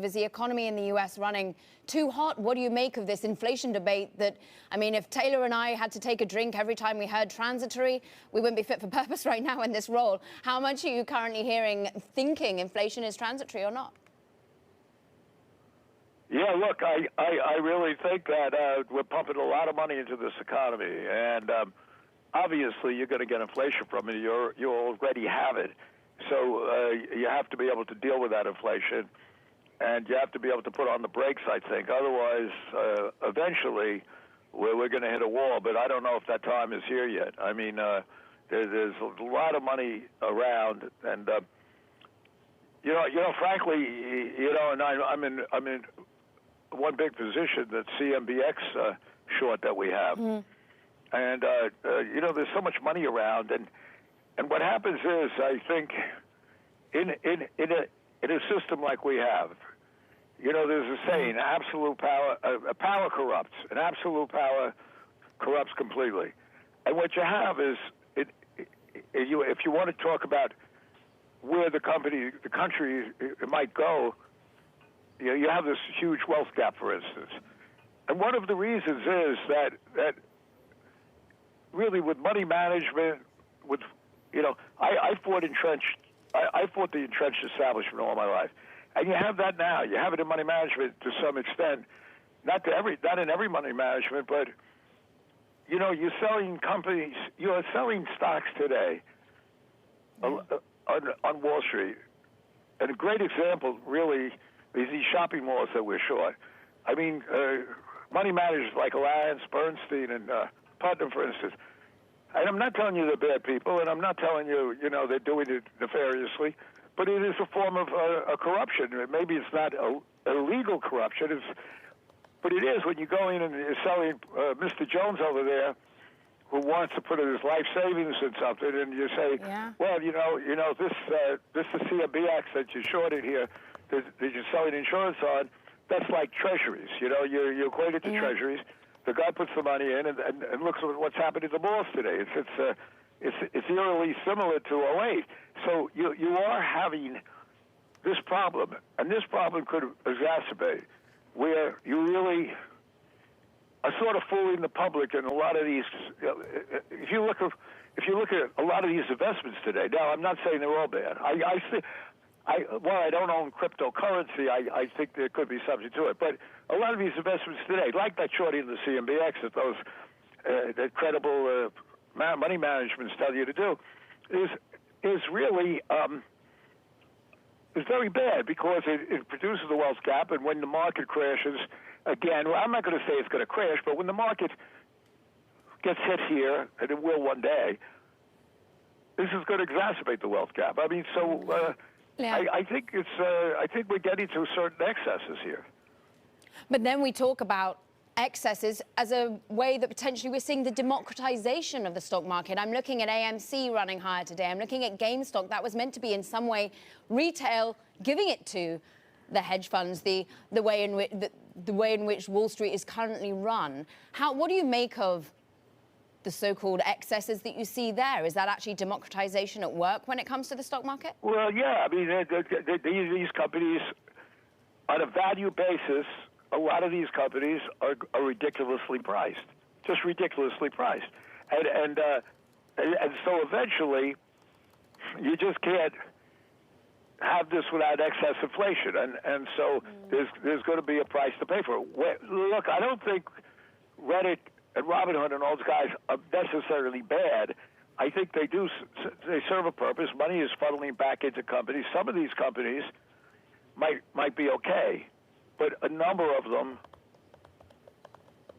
Is the economy in the U.S. running too hot? What do you make of this inflation debate that, I mean, if Taylor and I had to take a drink every time we heard transitory, we wouldn't be fit for purpose right now in this role. How much are you currently thinking inflation is transitory or not? Yeah, look, I really think that we're pumping a lot of money into this economy, and obviously you're going to get inflation from it. You already have it, so you have to be able to deal with that inflation. And you have to be able to put on the brakes, I think. Otherwise, eventually, we're going to hit a wall. But I don't know if that time is here yet. I mean, there's a lot of money around, and frankly, and I'm in one big position, that CMBX short that we have, and there's so much money around, and what happens is, I think, in a system like we have, there's a saying: absolute power, power corrupts, and absolute power corrupts completely. And what you have is, if you want to talk about where the country might go, you have this huge wealth gap, for instance. And one of the reasons is that really with money management, I fought the entrenched establishment all my life. And you have that now. You have it in money management to some extent. Not in every money management, but you're selling companies, you're selling stocks today on Wall Street. And a great example, really, is these shopping malls that we're short. I mean, money managers like Alliance, Bernstein, and Putnam, for instance. And I'm not telling you they're bad people, and I'm not telling you, they're doing it nefariously, but it is a form of corruption. Maybe it's not illegal corruption, but it is when you go in and you're selling Mr. Jones over there, who wants to put his life savings in something, and you say, well, this is CMBX that you shorted here, that you're selling insurance on, that's like treasuries. You equate it to treasuries. The guy puts the money in and looks at what's happened in the malls today. It's eerily similar to '08. So you are having this problem, and this problem could exacerbate, where you really are sort of fooling the public in a lot of these. If you look at a lot of these investments today, now I'm not saying they're all bad. While I don't own cryptocurrency, I think there could be something to it. But a lot of these investments today, like that shorting in the CMBX that those that credible money managements tell you to do, is really is very bad, because it produces a wealth gap. And when the market crashes again, well, I'm not going to say it's going to crash, but when the market gets hit here, and it will one day, this is going to exacerbate the wealth gap. I mean, so. I think we're getting to certain excesses here. But then we talk about excesses as a way that potentially we're seeing the democratization of the stock market. I'm looking at AMC running higher today. I'm looking at GameStop. That was meant to be in some way retail, giving it to the hedge funds, the way in which Wall Street is currently run. What do you make of the so-called excesses that you see there? Is that actually democratization at work when it comes to the stock market? Well, yeah. I mean, these companies, on a value basis, a lot of these companies are ridiculously priced, just ridiculously priced, and so eventually, you just can't have this without excess inflation, and so there's going to be a price to pay for it. Look, I don't think Reddit and Robinhood and all those guys are necessarily bad. I think they serve a purpose. Money is funneling back into companies. Some of these companies might be okay, but a number of them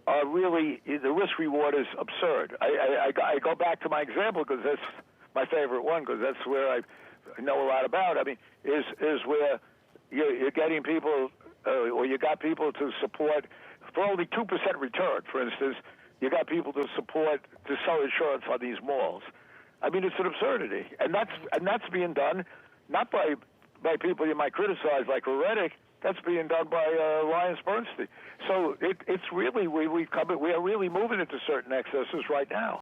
are really, the risk reward is absurd. I go back to my example because that's my favorite one, because that's where I know a lot about. I mean, is where you're getting people, or you got people to support for only 2% return, for instance. You got people to sell insurance on these malls. I mean, it's an absurdity, and that's being done not by people you might criticize like Reddit. That's being done by Alliance, Bernstein. So it's really we are really moving into certain excesses right now.